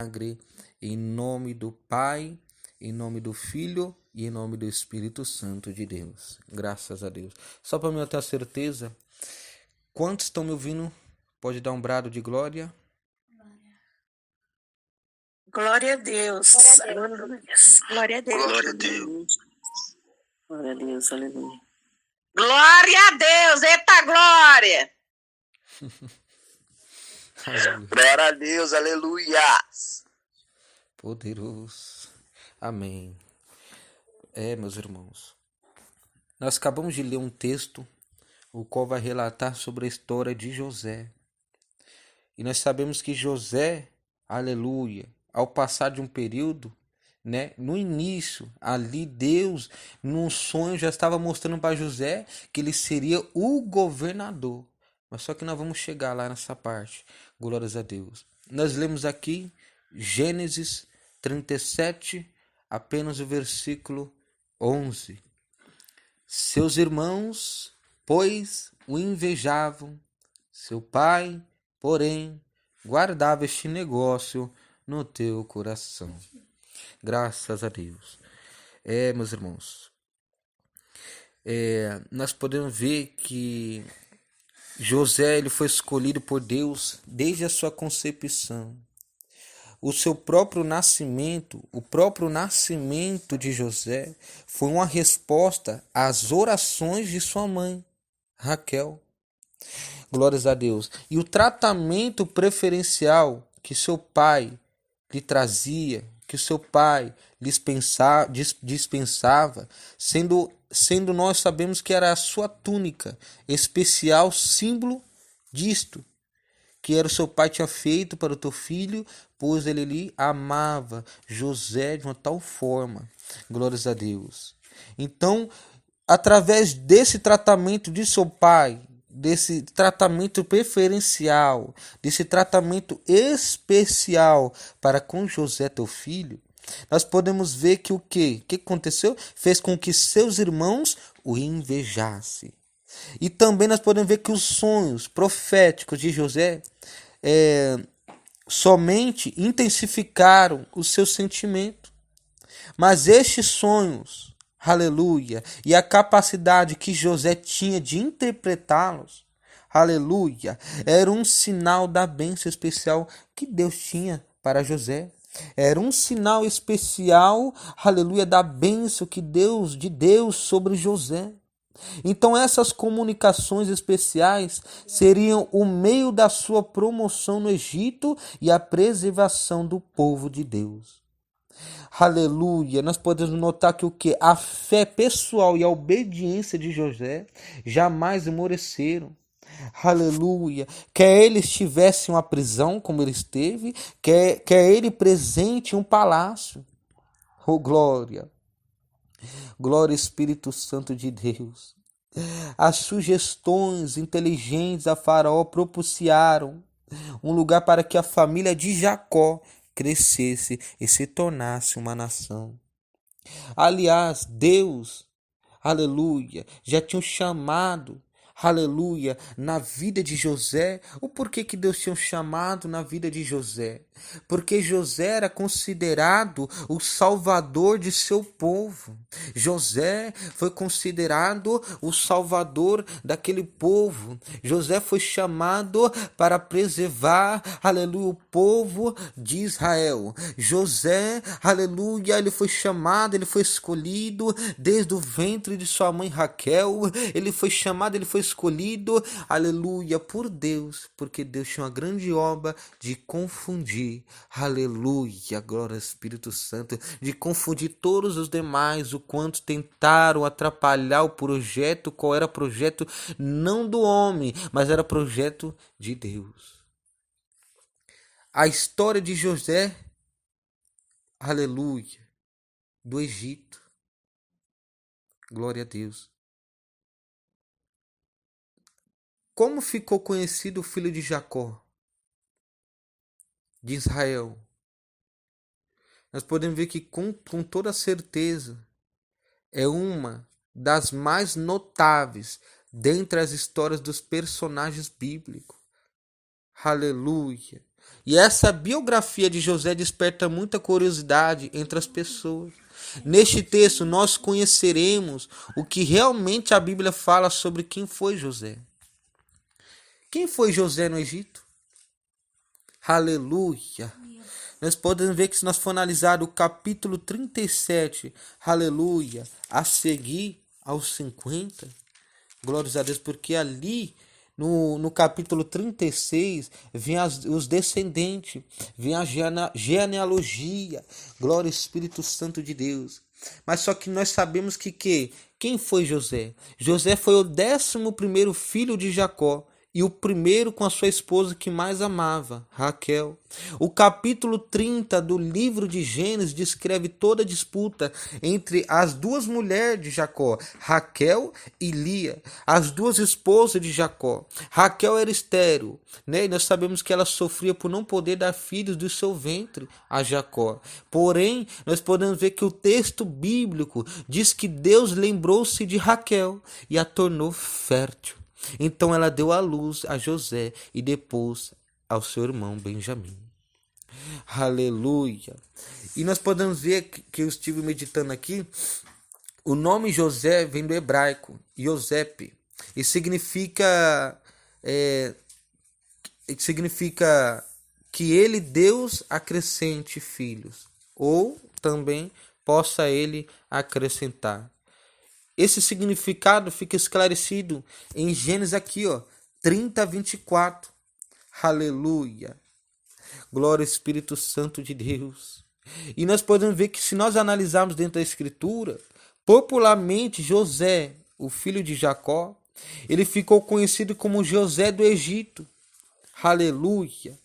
milagre, em nome do Pai, em nome do Filho e em nome do Espírito Santo de Deus. Graças a Deus. Só para eu ter a certeza, quantos estão me ouvindo? Pode dar um brado de glória? Glória a Deus. Glória a Deus. Glória a Deus. Glória a Deus, aleluia. Glória a Deus, eita glória! Glória a Deus, aleluia. Poderoso. Amém. Meus irmãos, nós acabamos de ler um texto, o qual vai relatar sobre a história de José. E nós sabemos que José, aleluia, ao passar de um período, no início, ali Deus, num sonho, já estava mostrando para José que ele seria o governador. Mas só que nós vamos chegar lá nessa parte. Glórias a Deus. Nós lemos aqui Gênesis 37, apenas o versículo 11. Seus irmãos, pois, o invejavam. Seu pai, porém, guardava este negócio no teu coração. Graças a Deus. Meus irmãos, nós podemos ver que José ele foi escolhido por Deus desde a sua concepção. O próprio nascimento de José foi uma resposta às orações de sua mãe, Raquel. Glórias a Deus. E o tratamento preferencial que seu pai lhe trazia, que o seu pai dispensava, sendo nós sabemos que era a sua túnica, especial símbolo disto, que era o seu pai tinha feito para o teu filho, pois ele lhe amava José de uma tal forma. Glórias a Deus. Então, através desse tratamento de seu pai, desse tratamento preferencial, desse tratamento especial para com José, teu filho, nós podemos ver que o que aconteceu? Fez com que seus irmãos o invejassem. E também nós podemos ver que os sonhos proféticos de José somente intensificaram o seu sentimento. Mas estes sonhos, aleluia, e a capacidade que José tinha de interpretá-los, aleluia, era um sinal da bênção especial que Deus tinha para José. Era um sinal especial, aleluia, da bênção de Deus sobre José. Então essas comunicações especiais seriam o meio da sua promoção no Egito e a preservação do povo de Deus. Aleluia, nós podemos notar que a fé pessoal e a obediência de José jamais esmoreceram. Aleluia, quer ele estivesse em uma prisão como ele esteve, quer ele presente em um palácio. Oh glória, glória Espírito Santo de Deus. As sugestões inteligentes a Faraó propiciaram um lugar para que a família de Jacó crescesse e se tornasse uma nação. Aliás, Deus, aleluia, já tinha chamado, aleluia, na vida de José. O porquê que Deus tinha chamado na vida de José? Porque José era considerado o salvador de seu povo. José foi considerado o salvador daquele povo. José foi chamado para preservar, aleluia, o povo de Israel. José, aleluia, ele foi chamado, ele foi escolhido desde o ventre de sua mãe Raquel. Ele foi chamado, ele foi escolhido, aleluia, por Deus, porque Deus tinha uma grande obra de confundir, aleluia, glória ao Espírito Santo, de confundir todos os demais, o quanto tentaram atrapalhar o projeto, qual era o projeto não do homem, mas era projeto de Deus. A história de José, aleluia, do Egito, glória a Deus. Como ficou conhecido o filho de Jacó, de Israel? Nós podemos ver que com toda certeza é uma das mais notáveis dentre as histórias dos personagens bíblicos. Aleluia! E essa biografia de José desperta muita curiosidade entre as pessoas. Neste texto, nós conheceremos o que realmente a Bíblia fala sobre quem foi José. Quem foi José no Egito? Aleluia! Nós podemos ver que se nós for analisar o capítulo 37, aleluia, a seguir aos 50, glórias a Deus, porque ali no capítulo 36 vem os descendentes, vem a genealogia, glória ao Espírito Santo de Deus. Mas só que nós sabemos que quem foi José? José foi o 11º filho de Jacó e o primeiro com a sua esposa que mais amava, Raquel. O capítulo 30 do livro de Gênesis descreve toda a disputa entre as duas mulheres de Jacó, Raquel e Lia, as duas esposas de Jacó. Raquel era estéril, né? E nós sabemos que ela sofria por não poder dar filhos do seu ventre a Jacó. Porém, nós podemos ver que o texto bíblico diz que Deus lembrou-se de Raquel e a tornou fértil. Então ela deu à luz a José e depois ao seu irmão Benjamim. Aleluia! E nós podemos ver que eu estive meditando aqui, o nome José vem do hebraico, Yosep, e significa que ele, Deus, acrescente filhos, ou também possa ele acrescentar. Esse significado fica esclarecido em Gênesis aqui, 30, 24. Aleluia. Glória ao Espírito Santo de Deus. E nós podemos ver que se nós analisarmos dentro da Escritura, popularmente José, o filho de Jacó, ele ficou conhecido como José do Egito. Aleluia.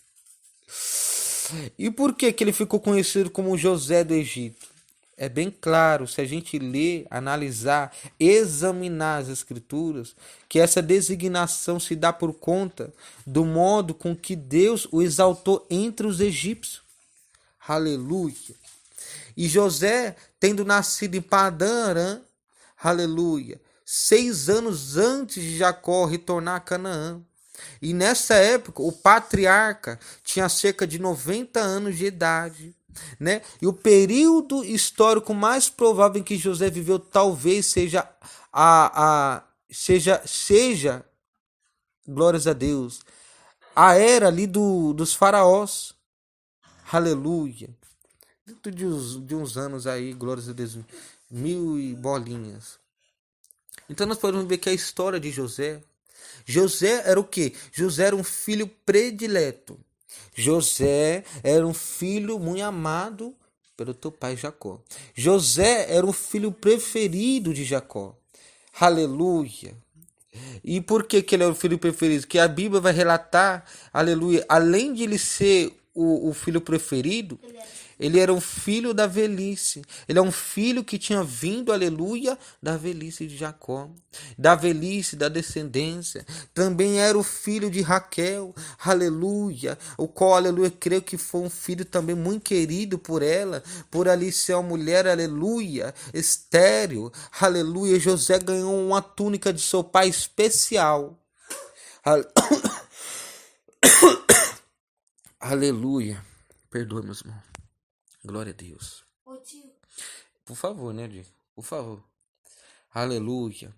E por que ele ficou conhecido como José do Egito? É bem claro, se a gente ler, analisar, examinar as Escrituras, que essa designação se dá por conta do modo com que Deus o exaltou entre os egípcios. Aleluia! E José, tendo nascido em Padã Arã, aleluia, 6 anos antes de Jacó retornar a Canaã. E nessa época, o patriarca tinha cerca de 90 anos de idade. Né? E o período histórico mais provável em que José viveu talvez seja glórias a Deus, a era ali dos faraós. Aleluia. Dentro de uns anos aí, glórias a Deus, 1000 e bolinhas. Então nós podemos ver que a história de José era o quê? José era um filho predileto. José era um filho muito amado pelo teu pai Jacó. José era o filho preferido de Jacó. Aleluia. E por que ele era o filho preferido? Que a Bíblia vai relatar, aleluia, além de ele ser o filho preferido, ele era um filho da velhice. Ele é um filho que tinha vindo, aleluia, da velhice de Jacó, da velhice da descendência. Também era o filho de Raquel, aleluia, o qual, aleluia, creio que foi um filho também muito querido por ela, por ali ser uma mulher, aleluia, estéril, aleluia. José ganhou uma túnica de seu pai especial. Aleluia. Perdoe, meus irmãos. Glória a Deus. Ô tio. Por favor, né, Diego? Por favor. Aleluia.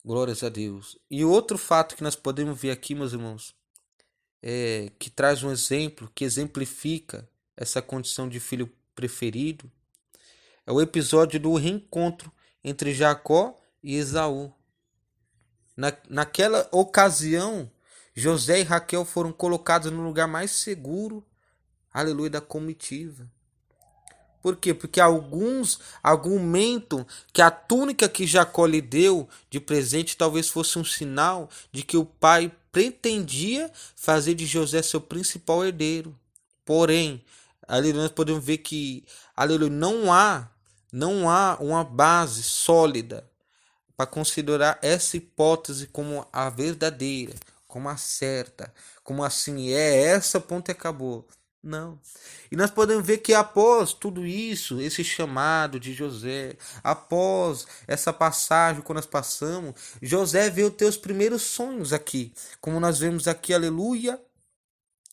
Glórias a Deus. E outro fato que nós podemos ver aqui, meus irmãos, que traz um exemplo, que exemplifica essa condição de filho preferido, é o episódio do reencontro entre Jacó e Esaú. Naquela ocasião, José e Raquel foram colocados no lugar mais seguro, aleluia, da comitiva. Por quê? Porque alguns argumentam que a túnica que Jacó lhe deu de presente talvez fosse um sinal de que o pai pretendia fazer de José seu principal herdeiro. Porém, aleluia, nós podemos ver que, aleluia, não há uma base sólida para considerar essa hipótese como a verdadeira, como a certa, como assim, essa ponto e acabou. Não. E nós podemos ver que após tudo isso, esse chamado de José, após essa passagem que nós passamos, José veio ter os primeiros sonhos aqui. Como nós vemos aqui, aleluia,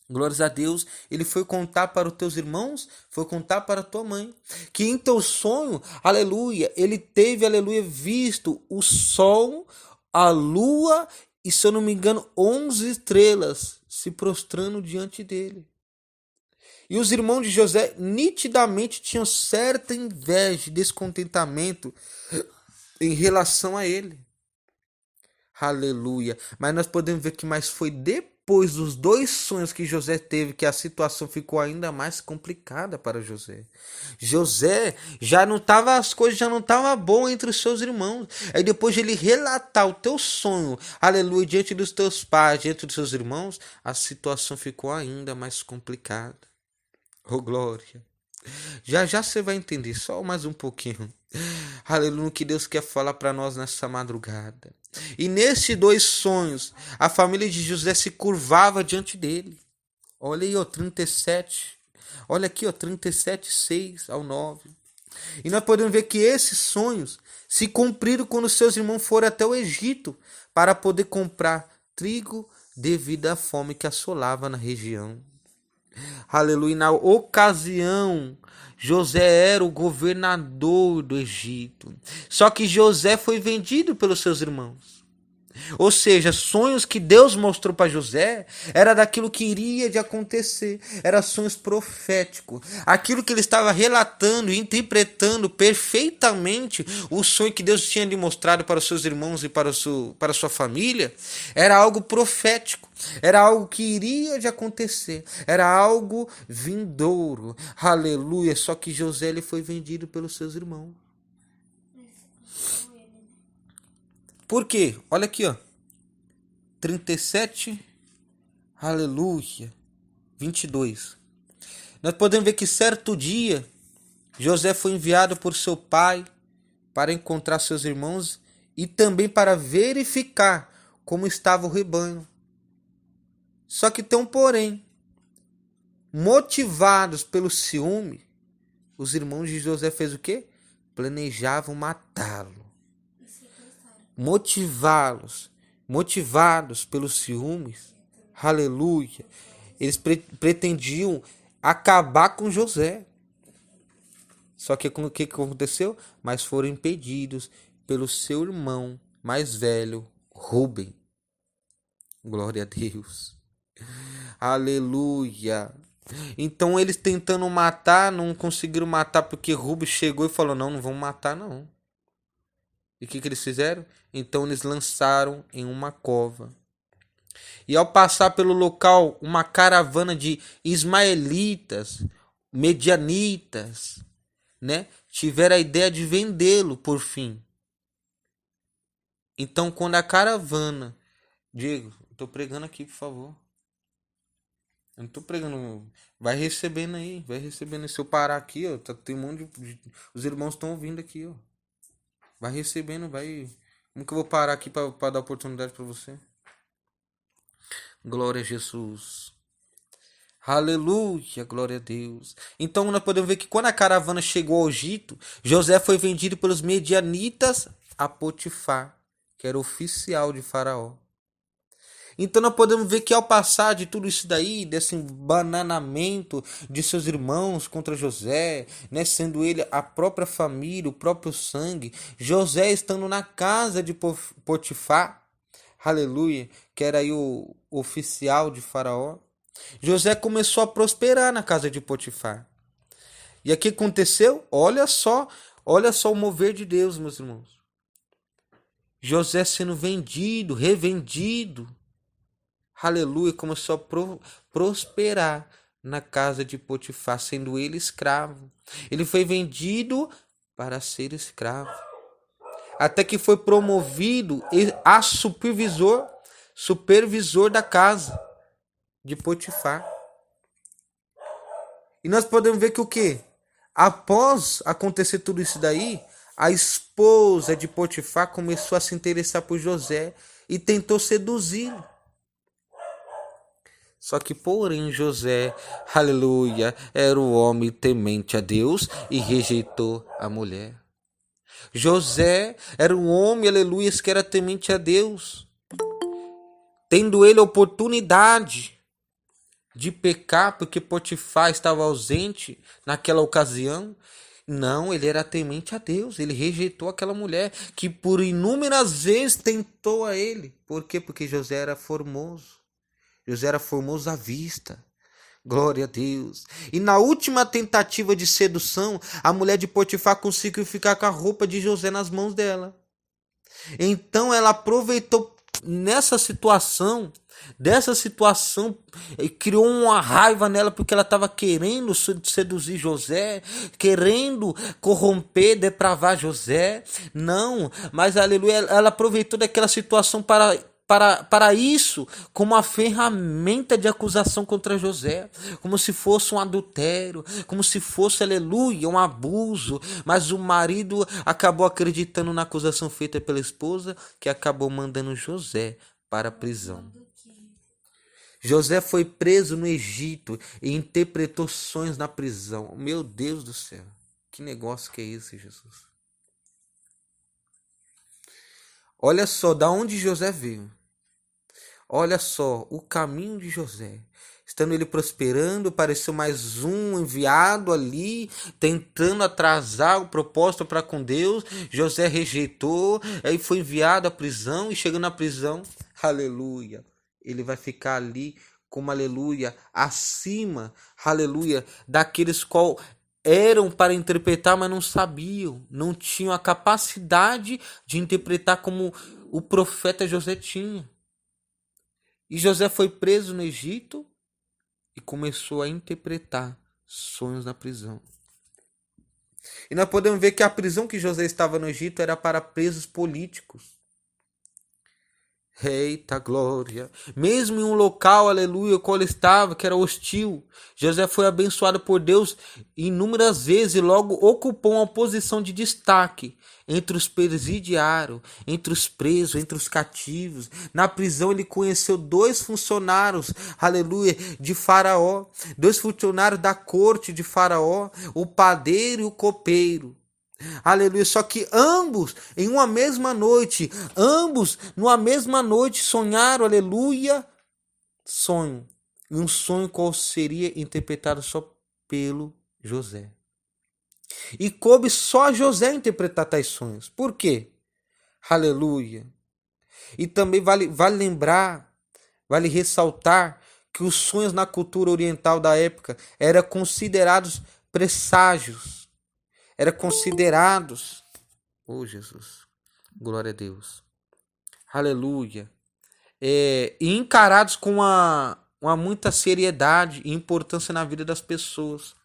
Glórias a Deus, ele foi contar para os teus irmãos, foi contar para a tua mãe, que em teu sonho, aleluia, ele teve, aleluia, visto o sol, a lua e, se eu não me engano, 11 estrelas se prostrando diante dele. E os irmãos de José nitidamente tinham certa inveja e descontentamento em relação a ele. Aleluia. Mas nós podemos ver que mais foi depois dos 2 sonhos que José teve que a situação ficou ainda mais complicada para José. José as coisas já não estavam boas entre os seus irmãos. Aí depois de ele relatar o teu sonho, aleluia, diante dos teus pais, diante dos seus irmãos, a situação ficou ainda mais complicada. Oh, glória. Já já você vai entender, só mais um pouquinho. Aleluia, que Deus quer falar para nós nessa madrugada. E nesses 2 sonhos, a família de José se curvava diante dele. Olha aí, 37. Olha aqui, 37, 6 ao 9. E nós podemos ver que esses sonhos se cumpriram quando seus irmãos foram até o Egito para poder comprar trigo devido à fome que assolava na região. Aleluia. Na ocasião, José era o governador do Egito. Só que José foi vendido pelos seus irmãos. Ou seja, sonhos que Deus mostrou para José era daquilo que iria de acontecer, eram sonhos proféticos. Aquilo que ele estava relatando e interpretando perfeitamente o sonho que Deus tinha lhe mostrado para os seus irmãos e para a sua família, era algo profético, era algo que iria de acontecer, era algo vindouro. Aleluia, só que José ele foi vendido pelos seus irmãos. Por quê? Olha aqui, 37, aleluia, 22. Nós podemos ver que certo dia, José foi enviado por seu pai para encontrar seus irmãos e também para verificar como estava o rebanho. Só que tem um porém. Motivados pelo ciúme, os irmãos de José fez o quê? Planejavam matá-lo. Motivados pelos ciúmes, aleluia, eles pretendiam acabar com José. Só que o que aconteceu? Mas foram impedidos pelo seu irmão mais velho, Rubem. Glória a Deus. Aleluia. Então eles tentando matar, não conseguiram matar porque Rubem chegou e falou, não vão matar não. E o que eles fizeram? Então eles lançaram em uma cova. E ao passar pelo local, uma caravana de ismaelitas, medianitas, tiveram a ideia de vendê-lo por fim. Então quando a caravana... Diego, estou pregando aqui, por favor. Eu não estou pregando... Vai recebendo aí. Se eu parar aqui, tem um monte de... Os irmãos estão ouvindo aqui, Vai recebendo, vai... Como que eu vou parar aqui para dar oportunidade para você? Glória a Jesus. Aleluia, glória a Deus. Então nós podemos ver que quando a caravana chegou ao Egito, José foi vendido pelos medianitas a Potifar, que era oficial de Faraó. Então nós podemos ver que ao passar de tudo isso daí, desse bananamento de seus irmãos contra José, sendo ele a própria família, o próprio sangue, José estando na casa de Potifar, aleluia, que era aí o oficial de Faraó, José começou a prosperar na casa de Potifar. E aqui aconteceu, olha só o mover de Deus, meus irmãos. José sendo vendido, revendido, aleluia, começou a prosperar na casa de Potifar, sendo ele escravo. Ele foi vendido para ser escravo. Até que foi promovido a supervisor da casa de Potifar. E nós podemos ver que o quê? Após acontecer tudo isso daí, a esposa de Potifar começou a se interessar por José e tentou seduzi-lo. Só que, porém, José, aleluia, era o homem temente a Deus e rejeitou a mulher. José era um homem, aleluia, que era temente a Deus. Tendo ele a oportunidade de pecar porque Potifar estava ausente naquela ocasião. Não, ele era temente a Deus. Ele rejeitou aquela mulher que por inúmeras vezes tentou a ele. Por quê? Porque José era formoso. José era formoso à vista. Glória a Deus. E na última tentativa de sedução, a mulher de Potifar conseguiu ficar com a roupa de José nas mãos dela. Então ela aproveitou dessa situação, criou uma raiva nela porque ela estava querendo seduzir José, querendo corromper, depravar José. Não, mas aleluia, ela aproveitou daquela situação para isso, como uma ferramenta de acusação contra José, como se fosse um adultério, como se fosse, aleluia, um abuso. Mas o marido acabou acreditando na acusação feita pela esposa, que acabou mandando José para a prisão. José foi preso no Egito e interpretou sonhos na prisão. Meu Deus do céu, que negócio que é esse, Jesus? Olha só da onde José veio. Olha só o caminho de José. Estando ele prosperando, apareceu mais um enviado ali, tentando atrasar o propósito para com Deus. José rejeitou, aí foi enviado à prisão e chegando na prisão, aleluia, ele vai ficar ali como, aleluia, acima, aleluia, daqueles qual eram para interpretar, mas não sabiam, não tinham a capacidade de interpretar como o profeta José tinha. E José foi preso no Egito e começou a interpretar sonhos na prisão. E nós podemos ver que a prisão que José estava no Egito era para presos políticos. Eita glória! Mesmo em um local, aleluia, qual ele estava, que era hostil, José foi abençoado por Deus inúmeras vezes e logo ocupou uma posição de destaque entre os presidiários, entre os presos, entre os cativos. Na prisão ele conheceu 2 funcionários, aleluia, de Faraó, 2 funcionários da corte de Faraó, o padeiro e o copeiro. Aleluia, só que ambos em uma mesma noite, numa mesma noite sonharam, aleluia, sonho. E um sonho qual seria interpretado só pelo José. E coube só a José interpretar tais sonhos. Por quê? Aleluia. E também vale lembrar, vale ressaltar que os sonhos na cultura oriental da época eram considerados presságios. Eram considerados, oh Jesus, glória a Deus, aleluia, e encarados com uma muita seriedade e importância na vida das pessoas.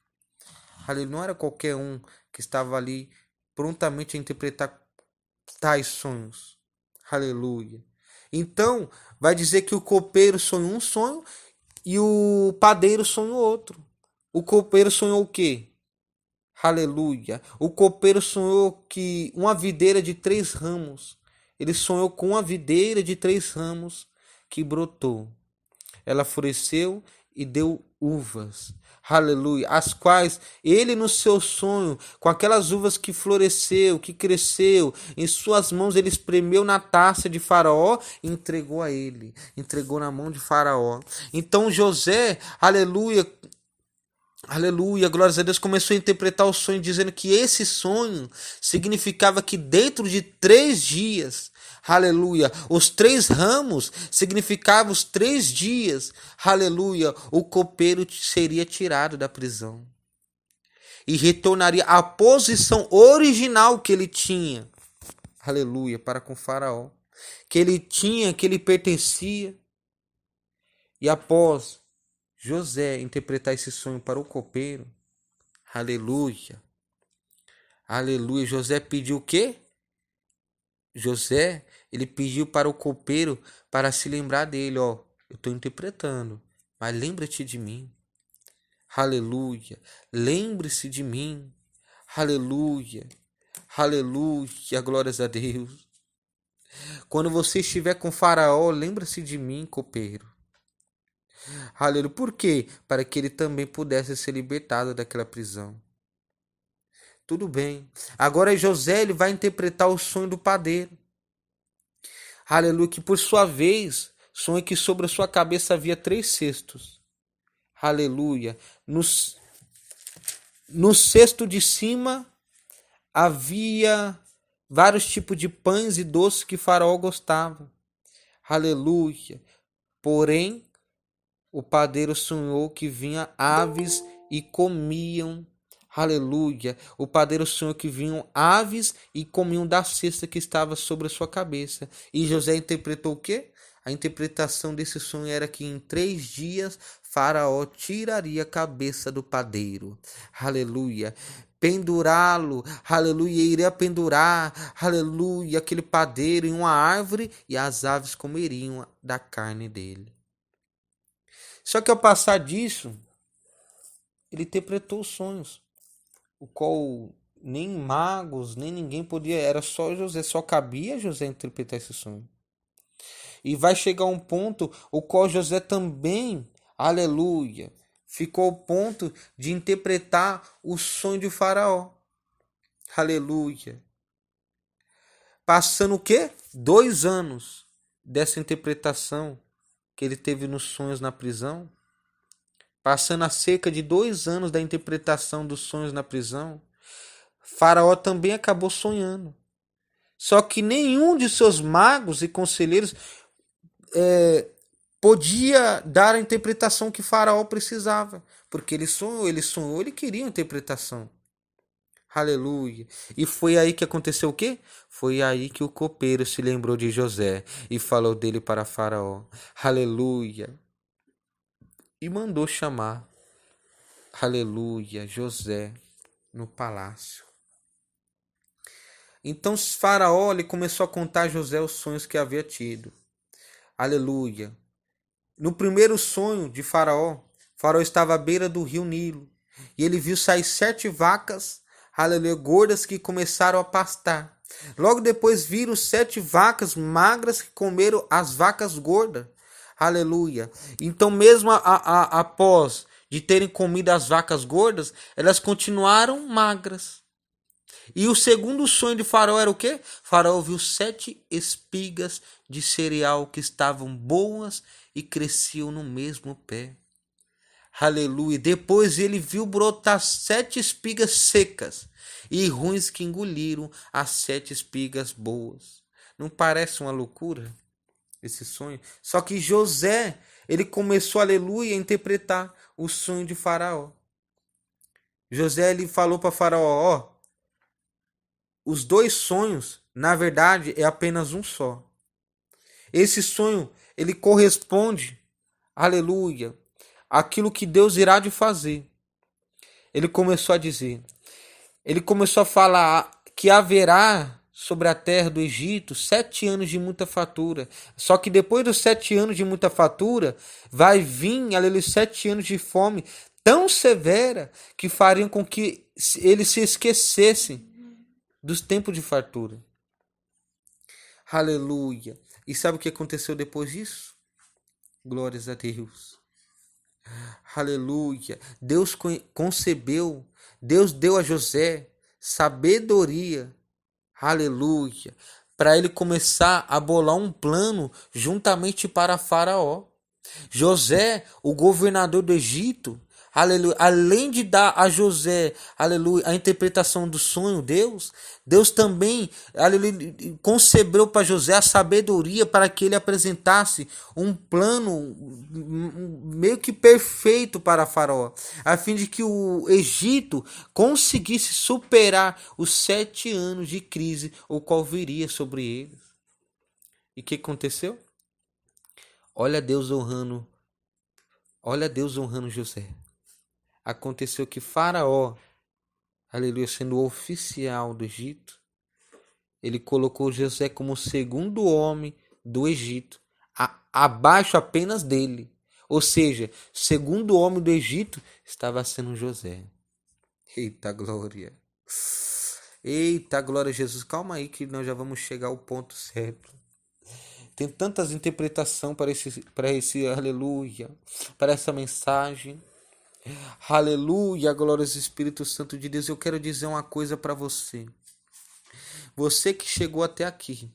Aleluia, não era qualquer um que estava ali prontamente a interpretar tais sonhos. Aleluia. Então, vai dizer que o copeiro sonhou um sonho e o padeiro sonhou outro. O copeiro sonhou o quê? Aleluia. O copeiro sonhou que uma videira de 3 ramos. Ele sonhou com uma videira de 3 ramos que brotou. Ela floresceu e deu uvas. Aleluia. As quais ele no seu sonho, com aquelas uvas que floresceu, que cresceu, em suas mãos ele espremeu na taça de Faraó e entregou a ele. Entregou na mão de Faraó. Então José, aleluia, aleluia, glórias a Deus, começou a interpretar o sonho dizendo que esse sonho significava que dentro de 3 dias, aleluia, os 3 ramos significavam os 3 dias, aleluia, o copeiro seria tirado da prisão e retornaria à posição original que ele tinha, aleluia, para com Faraó, que ele tinha, que ele pertencia. E após José interpretar esse sonho para o copeiro, aleluia, aleluia, José pediu o quê? José, ele pediu para o copeiro para se lembrar dele, ó, eu estou interpretando, mas lembra-te de mim, aleluia, lembre-se de mim, aleluia, aleluia, glórias a Deus. Quando você estiver com Faraó, lembra-se de mim, copeiro. Aleluia. Por quê? Para que ele também pudesse ser libertado daquela prisão. Tudo bem. Agora José ele vai interpretar o sonho do padeiro. Aleluia. Que por sua vez, sonha que sobre a sua cabeça havia 3 cestos. aleluia, no cesto de cima havia vários tipos de pães e doces que Faraó gostava. Aleluia. Porém, o padeiro sonhou que vinha aves e comiam. Aleluia. O padeiro sonhou que vinham aves e comiam da cesta que estava sobre a sua cabeça. E José interpretou o quê? A interpretação desse sonho era que em 3 dias Faraó tiraria a cabeça do padeiro. Aleluia. Pendurá-lo, aleluia, iria pendurar, aleluia, aquele padeiro em uma árvore e as aves comeriam da carne dele. Só que ao passar disso, ele interpretou os sonhos, o qual nem magos, nem ninguém podia, era só José, só cabia a José interpretar esse sonho. E vai chegar um ponto o qual José também, aleluia, ficou ao ponto de interpretar o sonho de Faraó. Aleluia. Passando o quê? 2 anos dessa interpretação que ele teve nos sonhos na prisão. Passando a cerca de 2 anos da interpretação dos sonhos na prisão, Faraó também acabou sonhando. Só que nenhum de seus magos e conselheiros podia dar a interpretação que Faraó precisava. Porque ele sonhou, ele queria uma interpretação. Aleluia. E foi aí que aconteceu o quê? Foi aí que o copeiro se lembrou de José e falou dele para Faraó. Aleluia. E mandou chamar, aleluia, José no palácio. Então Faraó ele começou a contar a José os sonhos que havia tido. Aleluia. No primeiro sonho de Faraó, Faraó estava à beira do rio Nilo. E ele viu sair 7 vacas, aleluia, gordas que começaram a pastar. Logo depois viram 7 vacas magras que comeram as vacas gordas. Aleluia. Então mesmo após de terem comido as vacas gordas, elas continuaram magras. E o segundo sonho de Faraó era o quê? Faraó viu 7 espigas de cereal que estavam boas e cresciam no mesmo pé. Aleluia. Depois ele viu brotar 7 espigas secas e ruins que engoliram as 7 espigas boas. Não parece uma loucura esse sonho? Só que José, ele começou, aleluia, a interpretar o sonho de Faraó. José, ele falou para Faraó, os 2 sonhos, na verdade, é apenas um só. Esse sonho, ele corresponde, aleluia, àquilo que Deus irá de fazer. Ele começou a dizer, ele começou a falar que haverá sobre a terra do Egito 7 anos de muita fartura. Só que depois dos 7 anos de muita fartura, vai vir, aleluia, 7 anos de fome tão severa que fariam com que eles se esquecessem dos tempos de fartura. Aleluia. E sabe o que aconteceu depois disso? Glórias a Deus. Aleluia. Deus concebeu, Deus deu a José sabedoria. Aleluia. Para ele começar a bolar um plano juntamente para Faraó. José, o governador do Egito, aleluia, além de dar a José, aleluia, a interpretação do sonho, Deus também, aleluia, concebeu para José a sabedoria para que ele apresentasse um plano meio que perfeito para Faraó, a fim de que o Egito conseguisse superar os 7 anos de crise, o qual viria sobre eles. E o que aconteceu? Olha Deus honrando José. Aconteceu que Faraó, aleluia, sendo o oficial do Egito, ele colocou José como o segundo homem do Egito, abaixo apenas dele. Ou seja, segundo homem do Egito estava sendo José. Eita glória. Eita glória, Jesus. Calma aí que nós já vamos chegar ao ponto certo. Tem tantas interpretações para esse aleluia, para essa mensagem. Aleluia, glórias ao Espírito Santo de Deus. Eu quero dizer uma coisa para você. Você que chegou até aqui.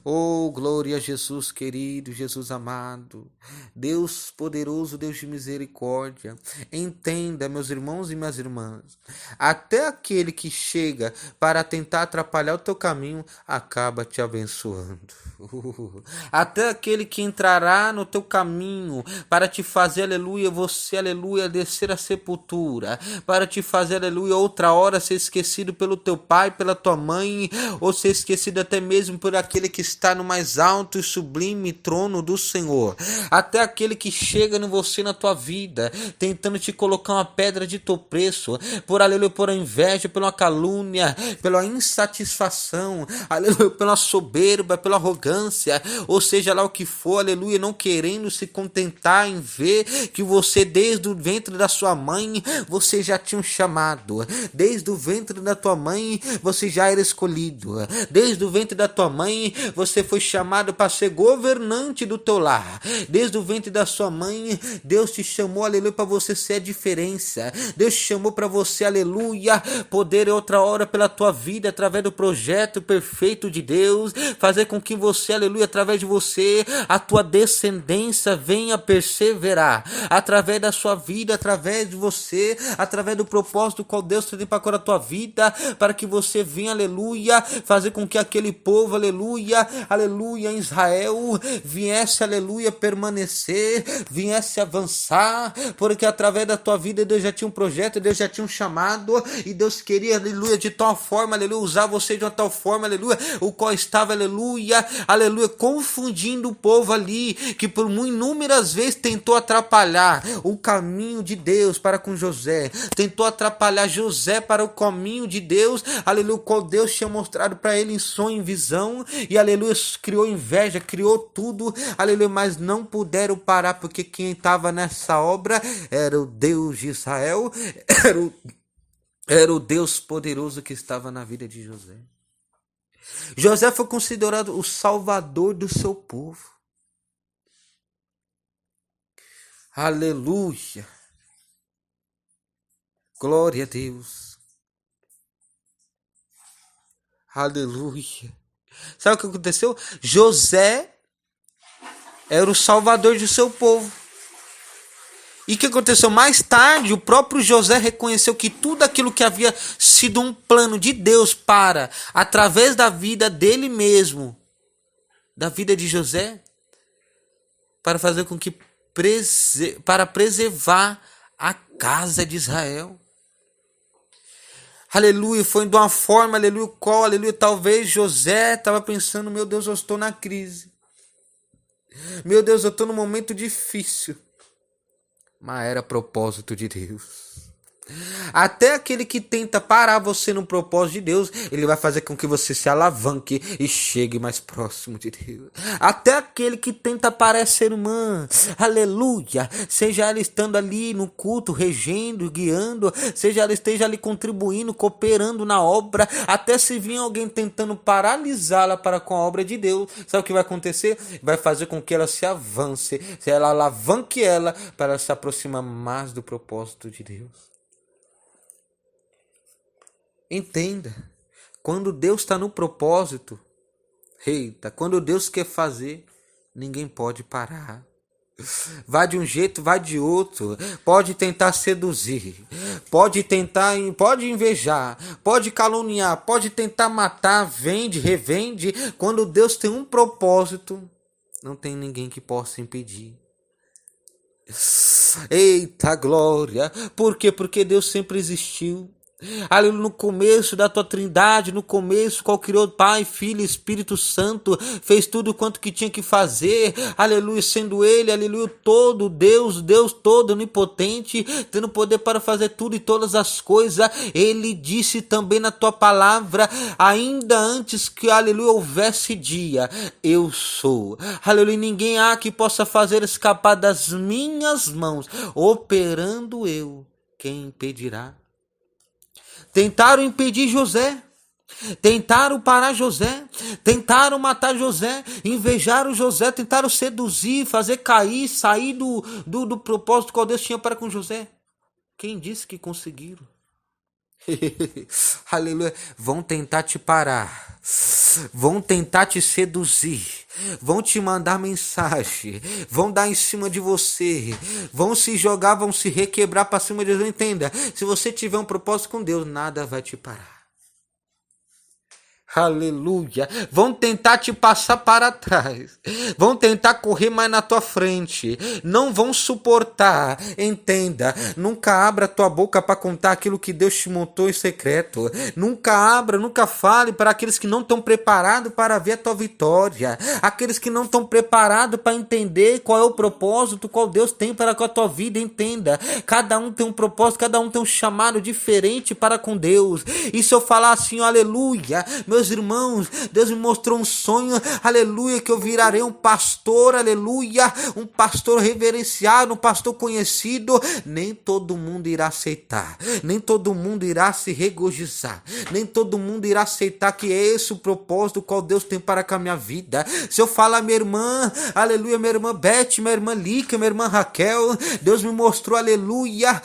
Oh, glória a Jesus querido, Jesus amado, Deus poderoso, Deus de misericórdia. Entenda, meus irmãos e minhas irmãs, até aquele que chega para tentar atrapalhar o teu caminho, acaba te abençoando. Até aquele que entrará no teu caminho para te fazer, aleluia, você, aleluia, descer a sepultura, para te fazer, aleluia, outra hora ser esquecido pelo teu pai, pela tua mãe, ou ser esquecido até mesmo por aquele que está no mais alto e sublime trono do Senhor. Até aquele que chega em você, na tua vida, tentando te colocar uma pedra de tropeço, por, aleluia, por inveja, pela calúnia, pela insatisfação, aleluia, pela soberba, pela arrogância, ou seja lá o que for, aleluia, não querendo se contentar em ver que você desde o ventre da sua mãe, você já tinha um chamado, desde o ventre da tua mãe, você já era escolhido, desde o ventre da tua mãe, você foi chamado para ser governante do teu lar, desde o ventre da sua mãe, Deus te chamou, aleluia, para você ser a diferença, Deus te chamou para você, aleluia, poder outra hora pela tua vida, através do projeto perfeito de Deus, fazer com que você, aleluia, através de você, a tua descendência venha perseverar, através da sua vida, através de você, através do propósito qual Deus tem para a tua vida, para que você venha, aleluia, fazer com que aquele povo, aleluia, aleluia, Israel, viesse, aleluia, permanecer, viesse avançar, porque através da tua vida Deus já tinha um projeto, Deus já tinha um chamado, e Deus queria, aleluia, de tal forma, aleluia, usar você de uma tal forma, aleluia, o qual estava, aleluia, aleluia, confundindo o povo ali, que por inúmeras vezes tentou atrapalhar o caminho de Deus para com José, tentou atrapalhar José para o caminho de Deus, aleluia, o qual Deus tinha mostrado para ele em sonho, em visão, e aleluia, criou inveja, criou tudo, aleluia, mas não puderam parar, porque quem estava nessa obra era o Deus de Israel, era o Deus poderoso que estava na vida de José. José foi considerado o salvador do seu povo. Aleluia. Glória a Deus. Aleluia. Sabe o que aconteceu? José era o salvador do seu povo. E o que aconteceu? Mais tarde, o próprio José reconheceu que tudo aquilo que havia sido um plano de Deus para, através da vida dele mesmo, da vida de José, para fazer com que, para preservar a casa de Israel. Aleluia, foi de uma forma, aleluia, qual, aleluia, talvez José estava pensando, meu Deus, eu estou na crise. Meu Deus, eu estou num momento difícil. Mas era propósito de Deus. Até aquele que tenta parar você no propósito de Deus, ele vai fazer com que você se alavanque e chegue mais próximo de Deus. Até aquele que tenta parar ser humano, aleluia, seja ela estando ali no culto, regendo, guiando, seja ela esteja ali contribuindo, cooperando na obra, até se vir alguém tentando paralisá-la para com a obra de Deus, sabe o que vai acontecer? Vai fazer com que ela se avance, se ela alavanque ela para se aproximar mais do propósito de Deus. Entenda, quando Deus está no propósito, eita, quando Deus quer fazer, ninguém pode parar. Vai de um jeito, vai de outro, pode tentar seduzir, pode invejar, pode caluniar, pode tentar matar, vende, revende. Quando Deus tem um propósito, não tem ninguém que possa impedir. Eita glória, por quê? Porque Deus sempre existiu. Aleluia, no começo da tua trindade, no começo, qual criou Pai, Filho e Espírito Santo, fez tudo quanto que tinha que fazer, aleluia, sendo ele, aleluia, todo Deus todo onipotente, tendo poder para fazer tudo e todas as coisas. Ele disse também na tua palavra, ainda antes que, aleluia, houvesse dia, eu sou, aleluia, ninguém há que possa fazer escapar das minhas mãos, operando eu, quem impedirá? Tentaram impedir José, tentaram parar José, tentaram matar José, invejaram José, tentaram seduzir, fazer cair, sair do propósito que Deus tinha para com José. Quem disse que conseguiram? Aleluia, vão tentar te parar. Vão tentar te seduzir, vão te mandar mensagem, vão dar em cima de você, vão se jogar, vão se requebrar para cima de Deus. Entenda, se você tiver um propósito com Deus, nada vai te parar. Aleluia. Vão tentar te passar para trás. Vão tentar correr mais na tua frente. Não vão suportar. Entenda. Nunca abra tua boca para contar aquilo que Deus te montou em secreto. Nunca fale para aqueles que não estão preparados para ver a tua vitória. Aqueles que não estão preparados para entender qual é o propósito, qual Deus tem para com a tua vida. Entenda. Cada um tem um propósito, cada um tem um chamado diferente para com Deus. E se eu falar assim, aleluia, meus irmãos, Deus me mostrou um sonho, aleluia, que eu virarei um pastor, aleluia, um pastor reverenciado, um pastor conhecido. Nem todo mundo irá aceitar, nem todo mundo irá se regozijar, nem todo mundo irá aceitar que é esse o propósito qual Deus tem para com a minha vida. Se eu falar, minha irmã, aleluia, minha irmã Beth, minha irmã Lica, minha irmã Raquel, Deus me mostrou, aleluia,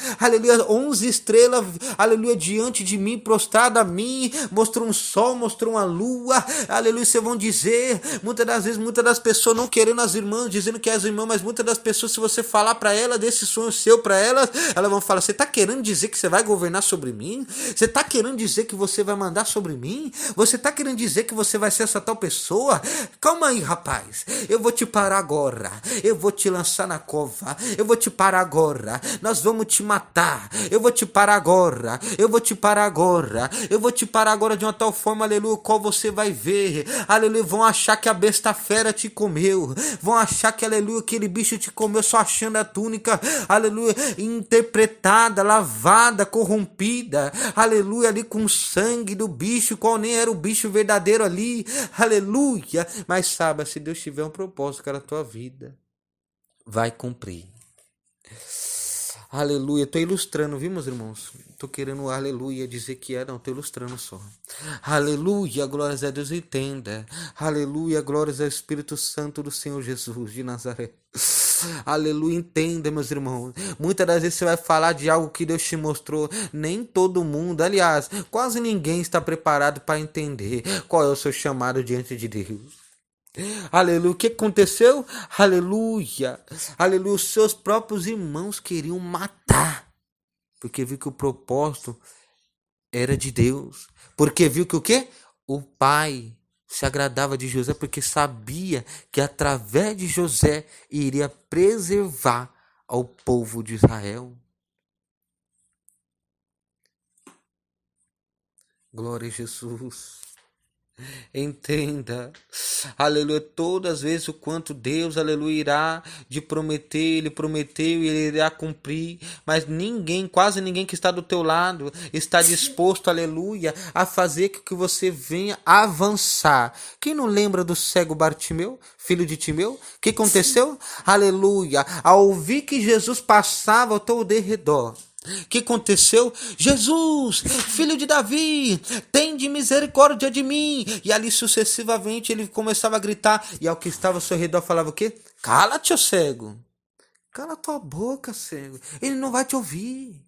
11 estrelas, aleluia, diante de mim, prostrada a mim, mostrou um sol, mostrou uma lua, aleluia. Vocês vão dizer, muitas das vezes, muitas das pessoas não querendo as irmãs, dizendo que é as irmãs, mas muitas das pessoas, se você falar para ela desse sonho seu para elas vão falar, você tá querendo dizer que você vai governar sobre mim? Você tá querendo dizer que você vai mandar sobre mim? Você tá querendo dizer que você vai ser essa tal pessoa? Calma aí, rapaz, eu vou te parar agora, eu vou te lançar na cova, eu vou te parar agora, nós vamos te matar, eu vou te parar agora, eu vou te parar agora, eu vou te parar agora de uma tal forma, aleluia, qual você vai ver, aleluia, vão achar que a besta fera te comeu, vão achar que, aleluia, aquele bicho te comeu só achando a túnica, aleluia, interpretada, lavada, corrompida, aleluia, ali com o sangue do bicho, qual nem era o bicho verdadeiro ali, aleluia, mas saiba, se Deus tiver um propósito para a tua vida, vai cumprir. Aleluia, tô ilustrando, viu, meus irmãos? Tô querendo, aleluia, dizer que não, tô ilustrando só. Aleluia, glórias a Deus, entenda. Aleluia, glórias ao Espírito Santo do Senhor Jesus de Nazaré. Aleluia, entenda, meus irmãos. Muitas das vezes você vai falar de algo que Deus te mostrou. Nem todo mundo, aliás, quase ninguém está preparado para entender qual é o seu chamado diante de Deus. Aleluia, o que aconteceu? Aleluia, aleluia, os seus próprios irmãos queriam matar, porque viu que o propósito era de Deus, porque viu que o quê? O pai se agradava de José, porque sabia que através de José iria preservar ao povo de Israel. Glória a Jesus. Entenda, aleluia, todas as vezes o quanto Deus, aleluia, irá de prometer, Ele prometeu e Ele irá cumprir, mas ninguém, quase ninguém que está do teu lado está disposto, aleluia, a fazer com que você venha avançar. Quem não lembra do cego Bartimeu, filho de Timeu? O que aconteceu? Aleluia, ao ouvir que Jesus passava ao teu derredor, o que aconteceu? Jesus, filho de Davi, tem de misericórdia de mim. E ali sucessivamente ele começava a gritar. E ao que estava ao seu redor falava o quê? Cala-te, ô cego. Cala tua boca, cego. Ele não vai te ouvir.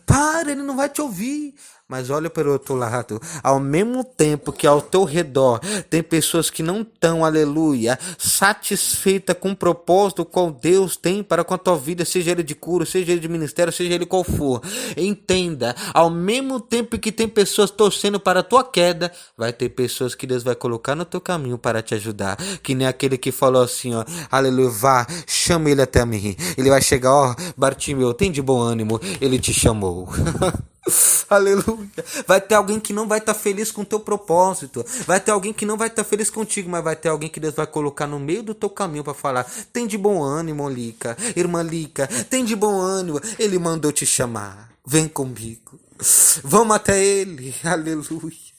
Para, ele não vai te ouvir. Mas olha para o outro lado, ao mesmo tempo que ao teu redor tem pessoas que não estão, aleluia, satisfeitas com o propósito qual Deus tem para com a tua vida, seja ele de cura, seja ele de ministério, seja ele qual for. Entenda, ao mesmo tempo que tem pessoas torcendo para a tua queda, vai ter pessoas que Deus vai colocar no teu caminho para te ajudar. Que nem aquele que falou assim, ó, aleluia, vá, chama ele até mim. Ele vai chegar, ó, Bartimeu, tem de bom ânimo, ele te chamou. Aleluia. Vai ter alguém que não vai estar feliz com o teu propósito. Vai ter alguém que não vai estar feliz contigo, mas vai ter alguém que Deus vai colocar no meio do teu caminho para falar, tem de bom ânimo, Lica, irmã Lica, tem de bom ânimo, ele mandou te chamar, vem comigo, vamos até ele. Aleluia.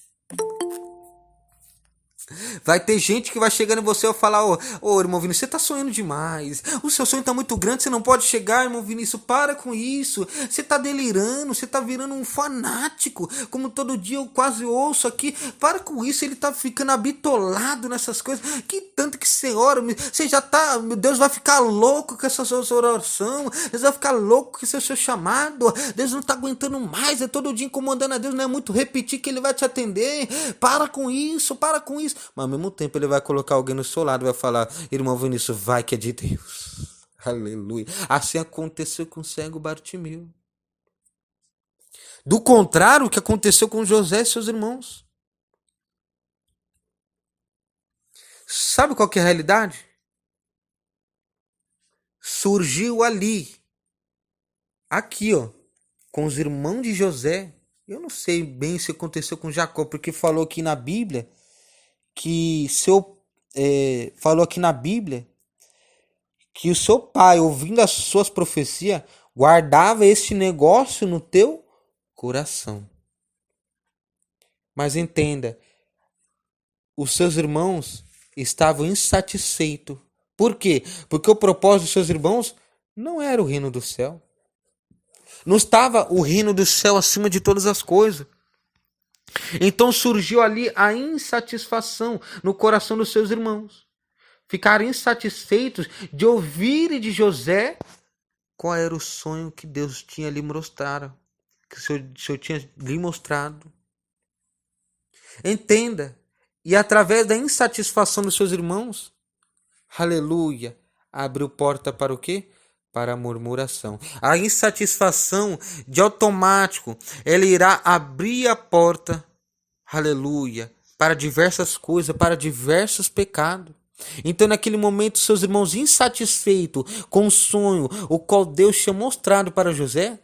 Vai ter gente que vai chegando em você e falar, ô irmão Vinícius, você tá sonhando demais. O seu sonho tá muito grande, você não pode chegar, irmão Vinícius, para com isso. Você tá delirando, você tá virando um fanático. Como todo dia eu quase ouço aqui, para com isso, ele tá ficando habitolado nessas coisas. Que tanto que você ora, você já tá, meu Deus vai ficar louco com essa sua oração. Deus vai ficar louco com esse seu chamado. Deus não tá aguentando mais, é todo dia incomodando a Deus, não é muito repetir que ele vai te atender. Para com isso, para com isso. Mas ao mesmo tempo ele vai colocar alguém no seu lado e vai falar, irmão Vinícius, vai que é de Deus. Aleluia. Assim aconteceu com o cego Bartimeu. Do contrário, o que aconteceu com José e seus irmãos. Sabe qual que é a realidade? Surgiu ali, aqui com os irmãos de José. Eu não sei bem se aconteceu com Jacó, porque falou aqui na Bíblia que o seu pai, ouvindo as suas profecias, guardava este negócio no teu coração. Mas entenda, os seus irmãos estavam insatisfeitos. Por quê? Porque o propósito dos seus irmãos não era o reino do céu. Não estava o reino do céu acima de todas as coisas. Então surgiu ali a insatisfação no coração dos seus irmãos. Ficaram insatisfeitos de ouvir de José qual era o sonho que Deus tinha lhe mostrado. Que o Senhor tinha lhe mostrado. Entenda. E através da insatisfação dos seus irmãos, aleluia, abriu porta para o quê? Para a murmuração. A insatisfação, de automático, ela irá abrir a porta, aleluia, para diversas coisas, para diversos pecados. Então naquele momento seus irmãos insatisfeitos com o sonho, o qual Deus tinha mostrado para José,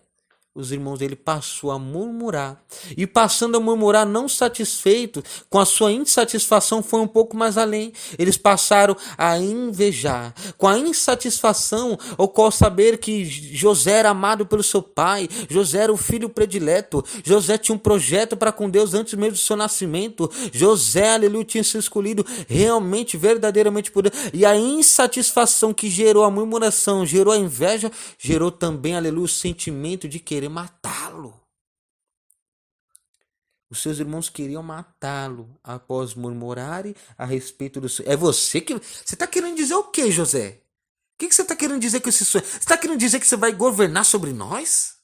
os irmãos dele passou a murmurar. E passando a murmurar, não satisfeito com a sua insatisfação, foi um pouco mais além. Eles passaram a invejar. Com a insatisfação, o qual saber que José era amado pelo seu pai, José era o filho predileto, José tinha um projeto para com Deus antes mesmo do seu nascimento. José, aleluia, tinha sido escolhido realmente, verdadeiramente por Deus. E a insatisfação que gerou a murmuração, gerou a inveja, gerou também, aleluia, o sentimento de querer matá-lo. Os seus irmãos queriam matá-lo após murmurarem a respeito do seu. É você que. Você está querendo dizer o que, José? O que você está querendo dizer com esse sonho? Você está querendo dizer que você vai governar sobre nós?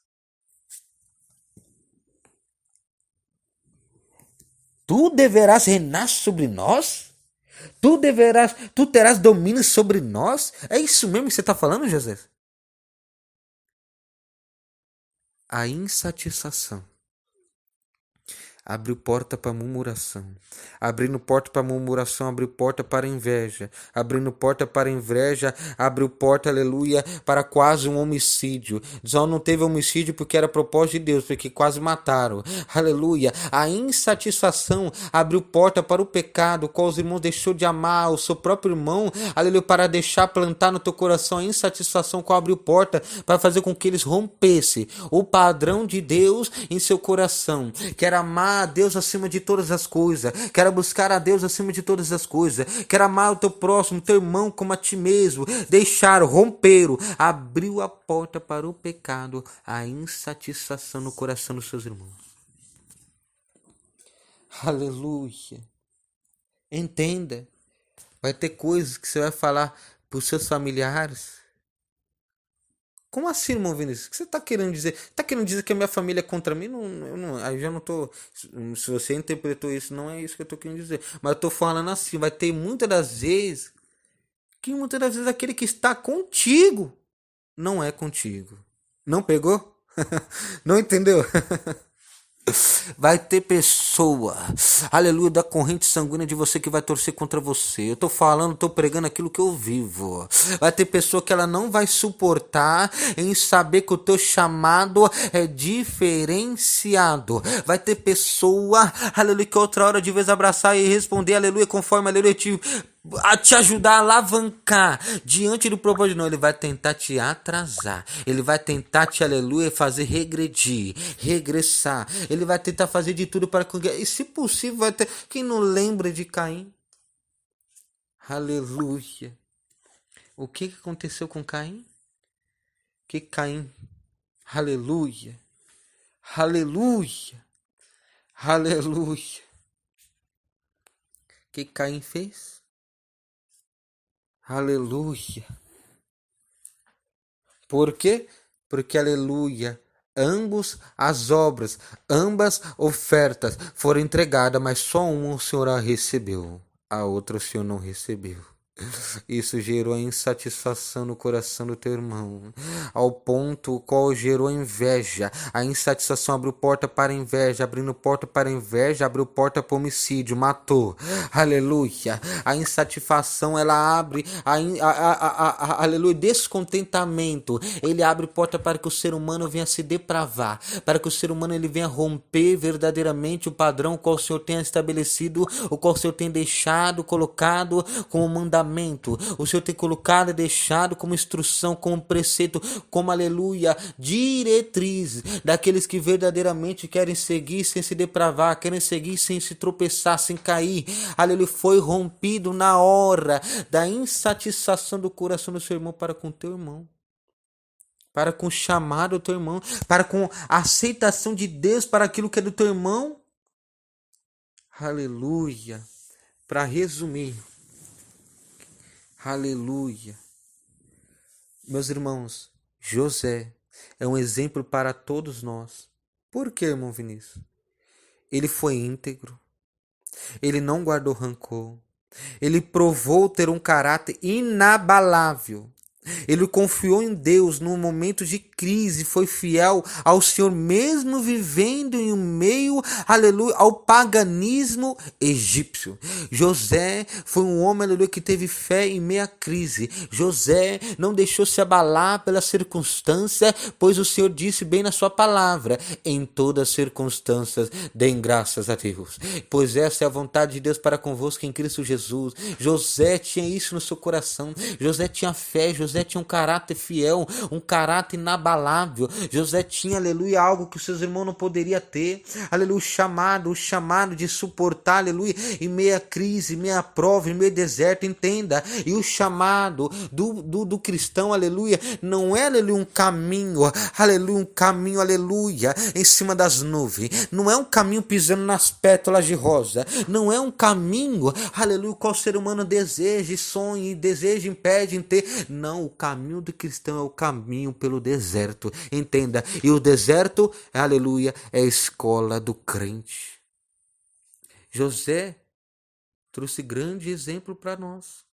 Tu deverás reinar sobre nós? Tu terás domínio sobre nós? É isso mesmo que você está falando, José? A insatisfação abriu porta para murmuração. Abrindo porta para murmuração, abriu porta para inveja. Abrindo porta para inveja, abriu porta, aleluia, para quase um homicídio. Só não teve homicídio porque era propósito de Deus, porque quase mataram. Aleluia. A insatisfação abriu porta para o pecado, qual os irmãos deixou de amar o seu próprio irmão, aleluia, para deixar plantar no teu coração a insatisfação, qual abriu porta para fazer com que eles rompessem o padrão de Deus em seu coração, que era amar a Deus acima de todas as coisas, quero buscar a Deus acima de todas as coisas, quero amar o teu próximo, teu irmão como a ti mesmo, deixaram, romperam, abriu a porta para o pecado, a insatisfação no coração dos seus irmãos. Aleluia. Entenda, vai ter coisas que você vai falar para os seus familiares. Como assim, irmão Vinícius? O que você está querendo dizer? Está querendo dizer que a minha família é contra mim? Aí já não tô. Se você interpretou isso, não é isso que eu estou querendo dizer. Mas eu estou falando assim, vai ter muitas das vezes aquele que está contigo não é contigo. Não pegou? Não entendeu? Vai ter pessoa, aleluia, da corrente sanguínea de você que vai torcer contra você. Eu tô falando, tô pregando aquilo que eu vivo. Vai ter pessoa que ela não vai suportar em saber que o teu chamado é diferenciado. Vai ter pessoa, aleluia, que outra hora de vez abraçar e responder, aleluia, conforme, aleluia, a te ajudar a alavancar diante do propósito. Não, ele vai tentar te atrasar. Ele vai tentar te, aleluia, fazer regredir, regressar. Ele vai tentar fazer de tudo para que... E se possível, vai ter... Quem não lembra de Caim? Aleluia. O que aconteceu com Caim? Que Caim, aleluia, aleluia, aleluia. Que Caim fez? Aleluia. Por quê? Porque, aleluia, ambas ofertas foram entregadas, mas só uma o Senhor a recebeu, a outra o Senhor não recebeu. Isso gerou a insatisfação no coração do teu irmão, ao ponto qual gerou a inveja. A insatisfação abriu porta para a inveja, abrindo porta para a inveja, abriu porta para o homicídio, matou. Aleluia. A insatisfação, ela abre, aleluia, descontentamento. Ele abre porta para que o ser humano venha se depravar, para que o ser humano ele venha romper verdadeiramente o padrão o qual o Senhor tenha estabelecido, o qual o Senhor tem deixado, colocado como mandamento. O Senhor tem colocado e deixado como instrução, como preceito, como, aleluia, diretriz daqueles que verdadeiramente querem seguir sem se depravar, querem seguir sem se tropeçar, sem cair. Aleluia, foi rompido na hora da insatisfação do coração do seu irmão para com o teu irmão, para com o chamado do teu irmão, para com a aceitação de Deus para aquilo que é do teu irmão. Aleluia. Para resumir, aleluia. Meus irmãos, José é um exemplo para todos nós. Por quê, irmão Vinícius? Ele foi íntegro. Ele não guardou rancor. Ele provou ter um caráter inabalável. Ele confiou em Deus no momento de crise, foi fiel ao Senhor mesmo vivendo em meio, aleluia, ao paganismo egípcio. José foi um homem, aleluia, que teve fé em meio à crise. José não deixou se abalar pela circunstância, pois o Senhor disse bem na sua palavra: em todas as circunstâncias deem graças a Deus, pois essa é a vontade de Deus para convosco em Cristo Jesus. José tinha isso no seu coração. José tinha fé. José tinha um caráter fiel, um caráter inabalável. José tinha, aleluia, algo que os seus irmãos não poderiam ter. Aleluia, o chamado de suportar, aleluia, em meia crise, em meia prova, em meio deserto, entenda. E o chamado do cristão, aleluia, não é, aleluia, um caminho, aleluia, em cima das nuvens. Não é um caminho pisando nas pétalas de rosa. Não é um caminho, aleluia, qual o ser humano deseja e sonha, e deseja, impede em ter. Não, o caminho do cristão é o caminho pelo deserto, entenda. E o deserto, aleluia, é a escola do crente. José trouxe grande exemplo para nós.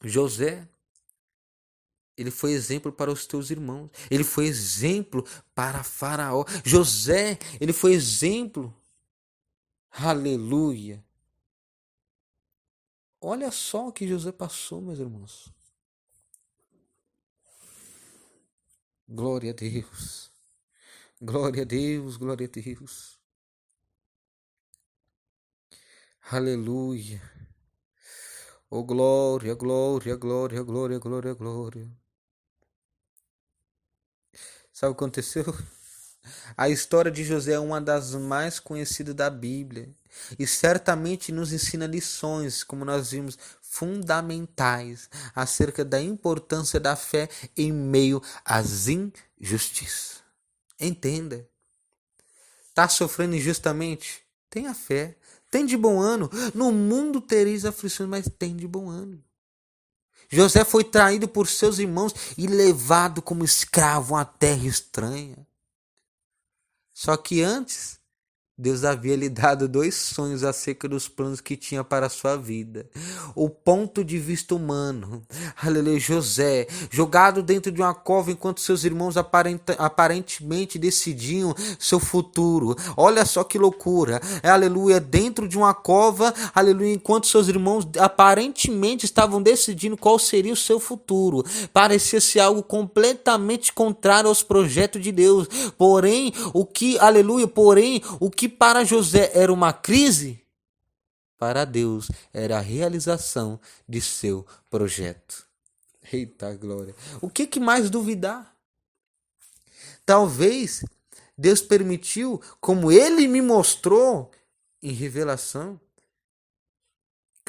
José, ele foi exemplo para os teus irmãos. Ele foi exemplo para Faraó. José, ele foi exemplo. Aleluia. Olha só o que José passou, meus irmãos. Glória a Deus. Glória a Deus, glória a Deus. Aleluia. Oh, glória, glória, glória, glória, glória, glória. Sabe o que aconteceu? A história de José é uma das mais conhecidas da Bíblia e certamente nos ensina lições, como nós vimos, fundamentais acerca da importância da fé em meio às injustiças. Entenda. Está sofrendo injustamente? Tenha fé. Tem de bom ânimo. No mundo tereis aflições, mas tem de bom ânimo. José foi traído por seus irmãos e levado como escravo a uma terra estranha. Só que antes, Deus havia lhe dado 2 sonhos acerca dos planos que tinha para a sua vida. O ponto de vista humano. Aleluia. José, jogado dentro de uma cova enquanto seus irmãos aparentemente decidiam seu futuro. Olha só que loucura. Aleluia. Dentro de uma cova, aleluia, enquanto seus irmãos aparentemente estavam decidindo qual seria o seu futuro. Parecia ser algo completamente contrário aos projetos de Deus. Porém, o que para José era uma crise, para Deus era a realização de seu projeto. Eita glória! O que mais duvidar? Talvez Deus permitiu, como Ele me mostrou em revelação,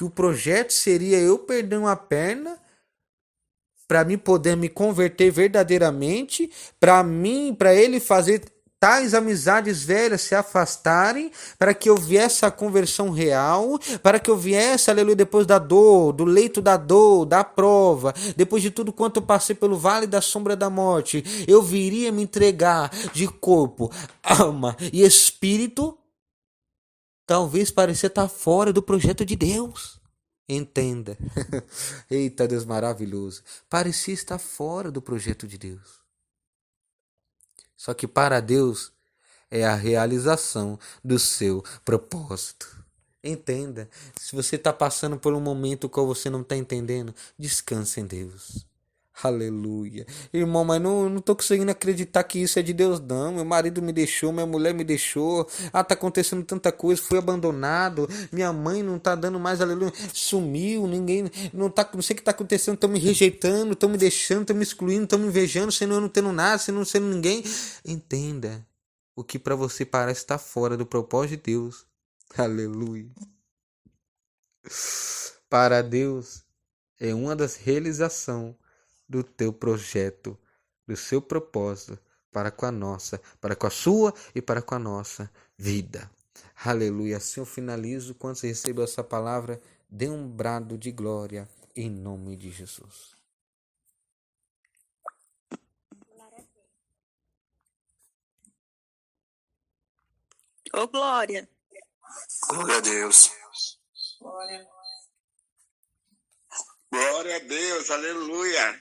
que o projeto seria eu perder uma perna para mim poder me converter verdadeiramente, para ele fazer tais amizades velhas se afastarem, para que eu viesse a conversão real, para que eu viesse, aleluia, depois da dor, do leito da dor, da prova, depois de tudo quanto eu passei pelo vale da sombra da morte, eu viria me entregar de corpo, alma e espírito. Talvez parecer estar fora do projeto de Deus. Entenda. Eita, Deus maravilhoso. Parecia estar fora do projeto de Deus. Só que para Deus é a realização do seu propósito. Entenda. Se você está passando por um momento qual você não está entendendo, descanse em Deus. Aleluia. Irmão, mas não tô conseguindo acreditar que isso é de Deus, não. Meu marido me deixou, minha mulher me deixou. Tá acontecendo tanta coisa, fui abandonado. Minha mãe não tá dando mais, aleluia. Sumiu, ninguém, não sei o que tá acontecendo, estão me rejeitando, estão me deixando, estão me excluindo, estão me invejando, sendo eu não tendo nada, sendo não sendo ninguém. Entenda. O que para você parece estar fora do propósito de Deus. Aleluia. Para Deus é uma das realizações do teu projeto, do seu propósito para com a nossa, para com a sua e para com a nossa vida. Aleluia. Assim eu finalizo. Quando você recebeu essa palavra, dê um brado de glória em nome de Jesus. Ô, Glória. Glória a Deus. Glória a Deus, aleluia.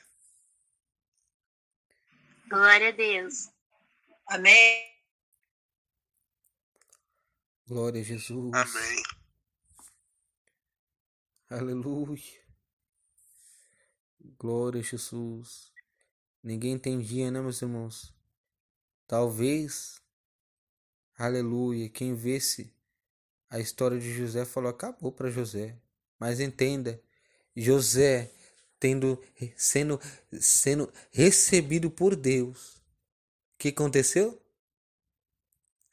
Glória a Deus. Amém. Glória a Jesus. Amém. Aleluia. Glória a Jesus. Ninguém entendia, né, meus irmãos? Talvez, aleluia, quem visse a história de José falou, acabou para José. Mas entenda, José sendo recebido por Deus. O que aconteceu?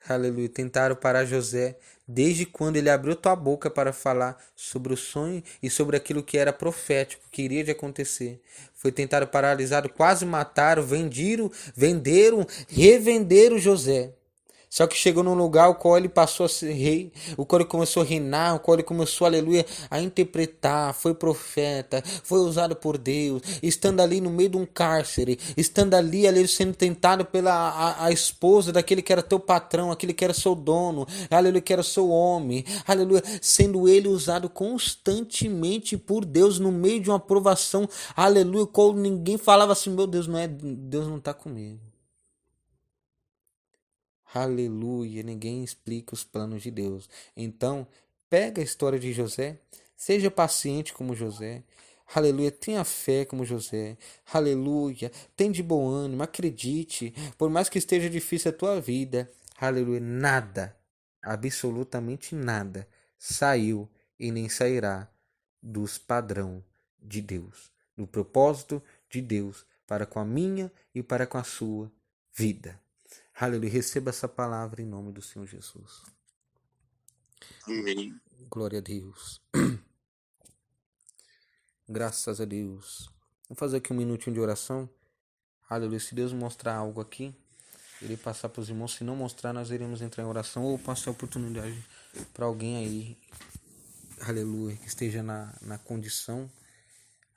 Aleluia. Tentaram parar José desde quando ele abriu tua boca para falar sobre o sonho e sobre aquilo que era profético, que iria de acontecer. Foi tentado paralisado, quase mataram, venderam, revenderam José. Só que chegou num lugar o qual ele passou a ser rei, o qual ele começou a reinar, o qual ele começou, aleluia, a interpretar, foi profeta, foi usado por Deus, estando ali no meio de um cárcere, estando ali sendo tentado pela a esposa daquele que era teu patrão, aquele que era seu dono, aleluia, que era seu homem, aleluia, sendo ele usado constantemente por Deus no meio de uma provação, aleluia, qual ninguém falava assim, meu Deus, Deus não está comigo. Aleluia, ninguém explica os planos de Deus. Então, pega a história de José, seja paciente como José. Aleluia, tenha fé como José. Aleluia, tem de bom ânimo, acredite. Por mais que esteja difícil a tua vida. Aleluia, nada, absolutamente nada, saiu e nem sairá dos padrão de Deus, do propósito de Deus para com a minha e para com a sua vida. Aleluia. Receba essa palavra em nome do Senhor Jesus. Amém. Glória a Deus. Graças a Deus. Vamos fazer aqui um minutinho de oração. Aleluia. Se Deus mostrar algo aqui, ele passar para os irmãos. Se não mostrar, nós iremos entrar em oração ou passar a oportunidade para alguém aí. Aleluia. Que esteja na condição.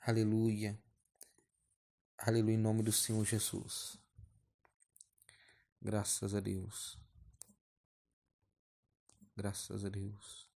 Aleluia. Aleluia. Em nome do Senhor Jesus. Graças a Deus. Graças a Deus.